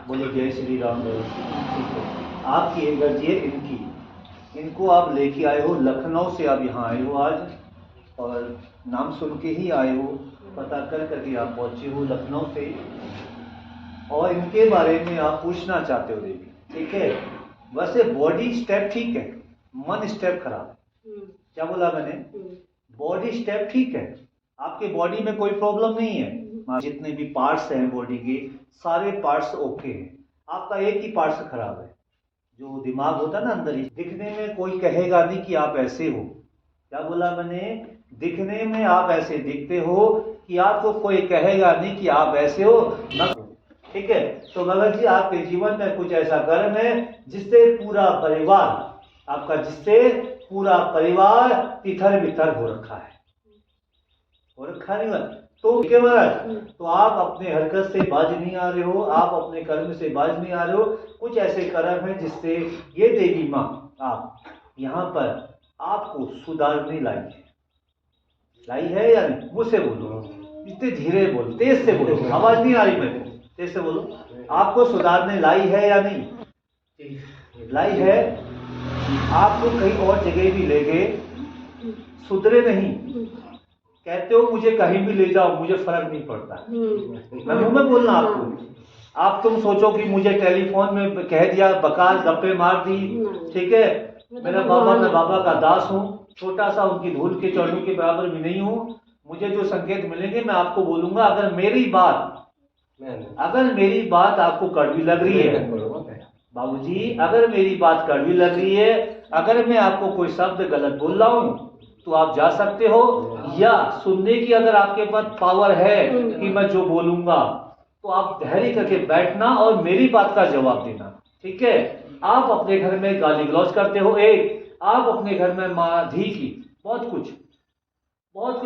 बोलो जय श्री राम। ठीक है, आपकी एक गलती है इनकी, इनको आप लेके आए हो लखनऊ से, आप यहाँ आए हो आज, और नाम सुन के ही आए हो, पता कर करके आप पहुँचे हो लखनऊ से, और इनके बारे में आप पूछना चाहते हो देवी। ठीक है, वैसे बॉडी स्टेप ठीक है, मन स्टेप खराब। क्या बोला मैंने? बॉडी स्टेप ठीक है, आपके बॉडी में कोई प्रॉब्लम नहीं है, जितने भी पार्ट्स हैं बॉडी के सारे पार्ट्स ओके हैं, आपका एक ही पार्ट्स खराब है, जो दिमाग होता है ना अंदर ही। दिखने में कोई कहेगा नहीं कि आप ऐसे हो। क्या बोला मैंने? दिखने में आप ऐसे दिखते हो कि आपको कोई कहेगा नहीं कि आप ऐसे हो न। ठीक है, तो भगत जी आपके जीवन में कुछ ऐसा कर्म है जिससे पूरा परिवार आपका, जिससे पूरा परिवार तिथर बिथर हो रखा है, हो रखा नहीं हुआ। तो ठीक है महाराज, तो आप अपने हरकत से बाज नहीं आ रहे हो, आप अपने कर्म से बाज नहीं आ रहे हो। कुछ ऐसे कर्म है जिससे ये देवी माँ आप यहाँ पर आपको सुधारने लाई है या नहीं? मुझसे बोलो, इतने धीरे बोलो, तेज से बोलो, आवाज नहीं आ रही मेरे को, तेज से बोलो। आपको सुधारने लाई है या नहीं? लाई है। आपको कहीं और जगह भी ले गए, सुधरे नहीं, कहते हो मुझे कहीं भी ले जाओ मुझे फर्क नहीं पड़ता। मैं मुंह में बोलना आपको, आप तुम सोचो कि मुझे टेलीफोन में कह दिया, बकार गप्पे मार दी, ठीक है, मेरा बाबा, मैं बाबा का दास हूँ, छोटा सा उनकी धूल के चरणों के बराबर भी नहीं हूँ। मुझे जो संकेत मिलेंगे मैं आपको बोलूंगा। अगर मेरी बात आपको कड़वी लग रही है बाबूजी, अगर मेरी बात कड़वी लग रही है, अगर मैं आपको कोई शब्द गलत बोल रहा हूँ तो आप जा सकते हो, या सुनने की अगर आपके पास पावर है कि मैं जो बोलूंगा तो आप धैर्य करके बैठना और मेरी बात का जवाब देना। ठीक है, आप अपने घर में गाली गलौज करते हो, एक आप अपने घर में माँ धी की बहुत कुछ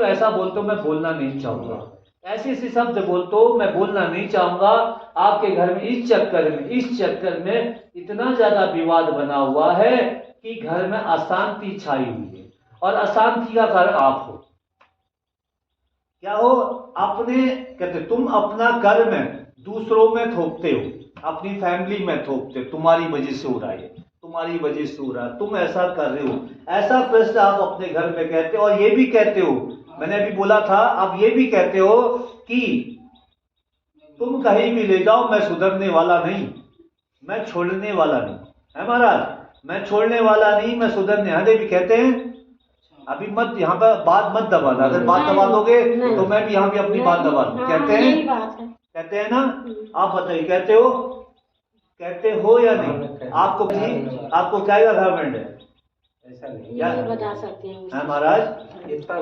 ऐसा बोलते हो, मैं बोलना नहीं चाहूंगा, ऐसे ऐसे शब्द बोलते हो, मैं बोलना नहीं चाहूंगा। आपके घर में इस चक्कर में इतना ज्यादा विवाद बना हुआ है कि घर में अशांति छाई हुई है, और अशांति का कारण आप हो। क्या हो? अपने कहते तुम अपना कर्म दूसरों में थोपते हो, अपनी फैमिली में थोपते हो, तुम्हारी वजह से हो रहा है, तुम्हारी वजह से हो रहा है, तुम ऐसा कर रहे हो, ऐसा प्रश्न आप अपने घर में कहते हो। और ये भी कहते हो, मैंने अभी बोला था, आप ये भी कहते हो कि तुम कहीं भी ले जाओ मैं सुधरने वाला नहीं, मैं छोड़ने वाला नहीं है महाराज, मैं छोड़ने वाला नहीं, मैं सुधरने। हदे भी कहते हैं। अभी मत यहाँ पर बात मत दबाना, अगर बात दबा दोगे तो मैं भी यहाँ भी अपनी बात दबा दूं। कहते हैं ना? आप बताइए, कहते हो या नहीं? आपको क्या गवर्नमेंट है? ऐसा नहीं क्या बता सकते हैं महाराज? इतना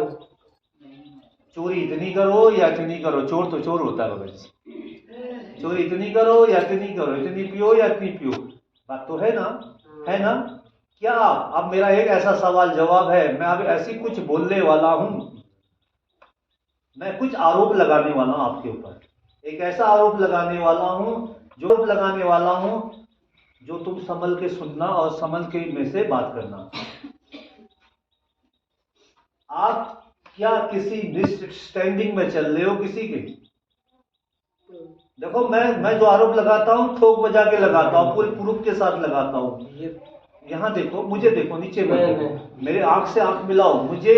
चोरी इतनी करो या इतनी करो, चोर तो चोर होता है भगत। चोरी इतनी करो या इतनी करो, इतनी पियो या इतनी पियो, बात तो है ना? है ना? क्या अब मेरा एक ऐसा सवाल जवाब है, मैं अब ऐसी कुछ बोलने वाला हूं, मैं कुछ आरोप लगाने वाला हूं आपके ऊपर, एक ऐसा आरोप लगाने वाला हूं जो तुम संभल के सुनना और संभल के में से बात करना। आप क्या किसी मिसअंडरस्टैंडिंग में चल रहे हो किसी के? देखो, मैं जो आरोप लगाता हूँ ठोक बजा के लगाता हूँ, पूरे प्रूफ के साथ लगाता हूँ। यहाँ देखो, मुझे देखो, नीचे में मेरे आंख से आंख मिलाओ, मुझे,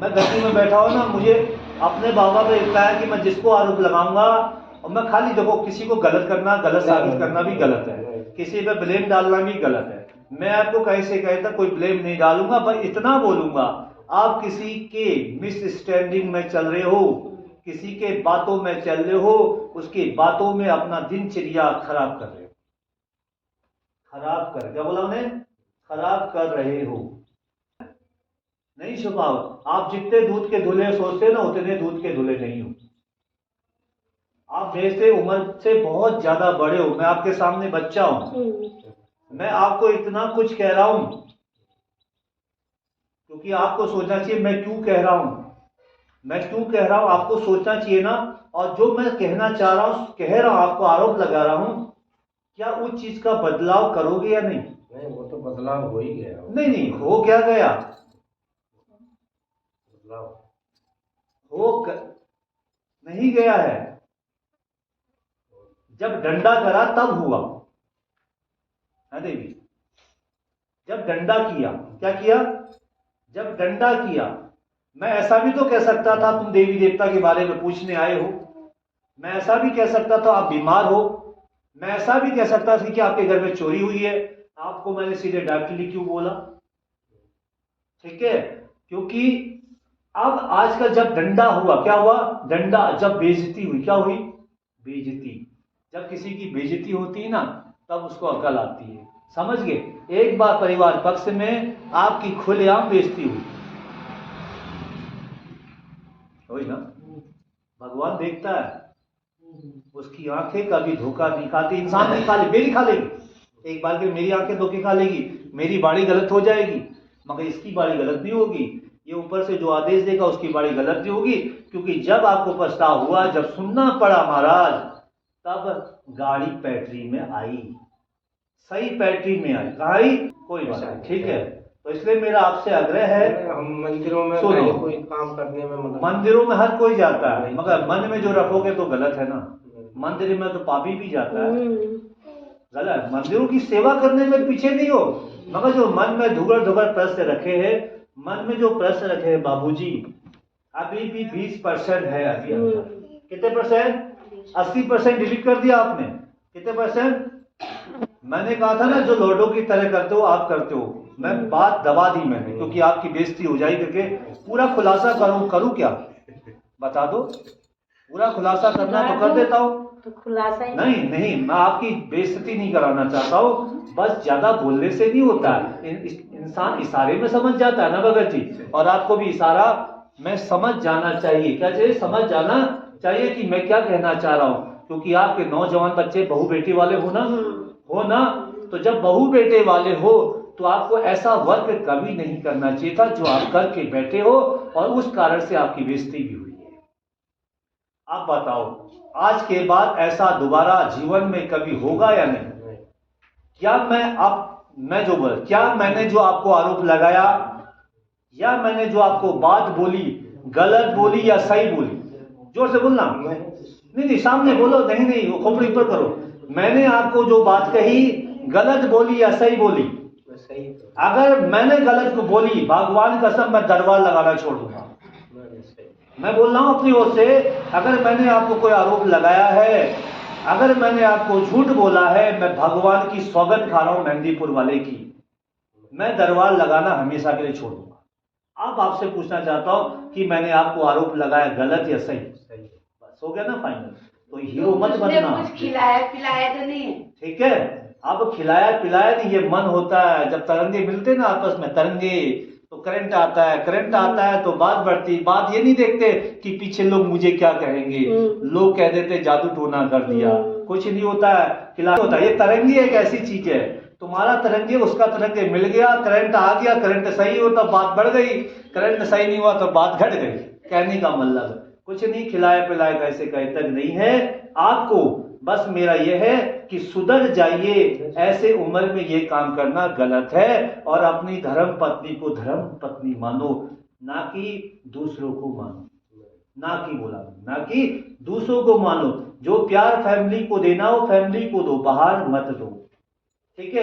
मैं गद्दी में बैठा हूँ ना, मुझे अपने बाबा पे लगता है कि मैं जिसको आरोप लगाऊंगा, और मैं खाली देखो, किसी को गलत करना, गलत साबित करना भी गलत है, किसी पे ब्लेम डालना भी गलत है। मैं आपको कैसे कहता कोई ब्लेम नहीं डालूंगा, पर इतना बोलूंगा, आप किसी के मिसअंडरस्टैंडिंग में चल रहे हो, किसी के बातों में चल रहे हो, उसकी बातों में अपना दिनचर्या खराब कर रहे हो। क्या बोला उन्हें? खराब कर रहे हो। नहीं छुपाओ, आप जितने दूध के धुले सोचते ना, उतने दूध के धुले नहीं हो। आप मेरे से उम्र से बहुत ज्यादा बड़े हो, मैं आपके सामने बच्चा हूं, मैं आपको इतना कुछ कह रहा हूं क्योंकि आपको सोचना चाहिए मैं क्यों कह रहा हूं, आपको सोचना चाहिए ना। और जो मैं कहना चाह रहा हूं, आपको आरोप लगा रहा हूं, क्या उस चीज का बदलाव करोगे या नहीं? नहीं, वो तो बदलाव हो ही गया। नहीं, हो क्या गया? नहीं गया है, जब डंडा करा तब हुआ है देवी। जब डंडा किया, क्या किया? जब डंडा किया। मैं ऐसा भी तो कह सकता था तुम देवी देवता के बारे में पूछने आए हो, मैं ऐसा भी कह सकता था आप बीमार हो, मैं ऐसा भी कह सकता था कि आपके घर में चोरी हुई है। आपको मैंने सीधे डायरेक्टली क्यों बोला? ठीक है, क्योंकि अब आजकल जब डंडा हुआ, क्या हुआ? डंडा। जब बेइज्जती हुई, क्या हुई? बेइज्जती। जब किसी की बेइज्जती होती है ना, तब उसको अकल आती है। समझ गए? एक बार परिवार पक्ष में आपकी खुलेआम बेइज्जती हुई ना, भगवान देखता है, उसकी आंखें कभी धोखा नहीं खाती। इंसान नहीं खा ले, मेरी खा लेगी एक बार के, मेरी आंखें धोखे खा लेगी, मेरी बाड़ी गलत हो जाएगी, मगर इसकी बाड़ी गलत नहीं होगी। ये ऊपर से जो आदेश देगा उसकी बाड़ी गलत नहीं होगी। क्योंकि जब आपको पछतावा हुआ, जब सुनना पड़ा महाराज, तब गाड़ी पैटरी में आई, सही पैटरी में आई। कहाँ आई? कोई बात नहीं, ठीक है। तो इसलिए मेरा आपसे आग्रह है, हम मंदिरों में सुनो, कोई काम करने में मदद, मंदिरों में हर कोई जाता है, मगर मन में जो रखोगे तो गलत है ना। मंदिर में तो पापी भी जाता है, गलत। मंदिरों की सेवा करने में पीछे नहीं हो, मगर जो मन में धुगर धुगर प्रश्न रखे हैं, मन में जो प्रश्न रखे हैं बाबूजी, अभी भी 20% है अभी अंदर। कितने परसेंट? 80% डिलीट कर दिया आपने। कितने परसेंट? मैंने कहा था ना, जो लॉर्डों की तरह करते हो आप करते हो। मैं बात दबा दी मैंने, क्योंकि आपकी बेइज्जती हो जाएगी करके। पूरा खुलासा करूं क्या? बता दो। पूरा खुलासा करना तो कर देता हूँ, तो खुलासा ही नहीं, मैं आपकी बेइज्जती नहीं कराना चाहता हूँ। बस ज्यादा बोलने से नहीं होता है, इंसान इशारे में समझ जाता है ना भगत जी। और आपको भी इशारा में समझ जाना चाहिए। क्या चाहिए? समझ जाना चाहिए कि मैं क्या कहना चाह रहा हूँ। क्योंकि आपके नौजवान बच्चे बहू बेटी वाले हो ना, तो जब बहू बेटे वाले हो तो आपको ऐसा वर्क कभी नहीं करना चाहिए था जो आप करके बैठे हो, और उस कारण से आपकी बेइज्जती भी हुई है। आप बताओ, आज के बाद ऐसा दोबारा जीवन में कभी होगा या नहीं? क्या मैं जो बोला, क्या मैंने जो आपको आरोप लगाया, या मैंने जो आपको बात बोली, गलत बोली या सही बोली? जोर से बोलना। नहीं, सामने बोलो। नहीं, वो खोपड़ी ऊपर करो। मैंने आपको जो बात कही, गलत बोली या सही बोली? अगर मैंने गलत को बोली, भगवान कसम मैं दरबार लगाना छोड़ दूंगा। मैं बोल रहा हूं अपनी ओर से, अगर मैंने आपको कोई आरोप लगाया है, अगर मैंने आपको झूठ बोला है, मैं भगवान की सौगंध खा रहा हूं मेहंदीपुर वाले की, मैं दरबार लगाना हमेशा के लिए छोड़ दूंगा। अब आपसे पूछना चाहता हूं कि मैंने आपको आरोप लगाया गलत या सही? बस हो गया ना फाइनल। तो हीरो मत बनना। कुछ खिलाया पिलाया तो नहीं है? ठीक है, अब खिलाया पिलाया नहीं, ये मन होता है। जब तरंगे मिलते ना आपस में, तरंगे, तो करंट आता है तो बात बढ़ती। बात ये नहीं देखते कि पीछे लोग मुझे क्या कहेंगे, लोग कह देते जादू टोना कर दिया। कुछ नहीं होता है, खिलाया होता है। ये तरंगी एक ऐसी चीज है, तुम्हारा तरंगे उसका तरंगे मिल गया, करंट आ गया, करंट सही हो तो बात बढ़ गई, करंट सही नहीं हुआ तो बात घट गई। कहने का मतलब कुछ नहीं, खिलाया पिलाया कैसे कहे तक नहीं है आपको। बस मेरा यह है कि सुधर जाइए, ऐसे उम्र में ये काम करना गलत है। और अपनी धर्म पत्नी को धर्म पत्नी मानो, ना कि दूसरों को मानो, ना कि बोला, ना कि दूसरों को मानो। जो प्यार फैमिली को देना हो फैमिली को दो, बाहर मत दो। ठीक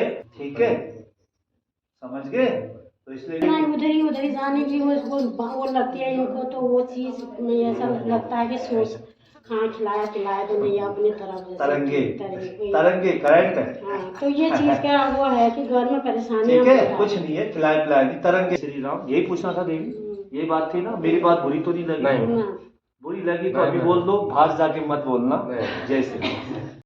है, समझ गए? तो इसलिए उधर ही जाने की वो लगती है इनको। तो वो चीज में ऐसा लगता है कि सोच, हाँ खिलाया पिलाया तो नहीं, अपनी तरफ तरंगे करंट है। हाँ, तो ये चीज क्या वो है कि घर में परेशानी। ठीक है, कुछ नहीं है, खिलाया पिलाया नहीं, तरंगे। श्री राम, यही पूछना था देवी, ये बात थी ना। मेरी बात बुरी तो नहीं लगी? बुरी लगी तो अभी बोल दो, बाहर जाके मत बोलना। जय श्री राम।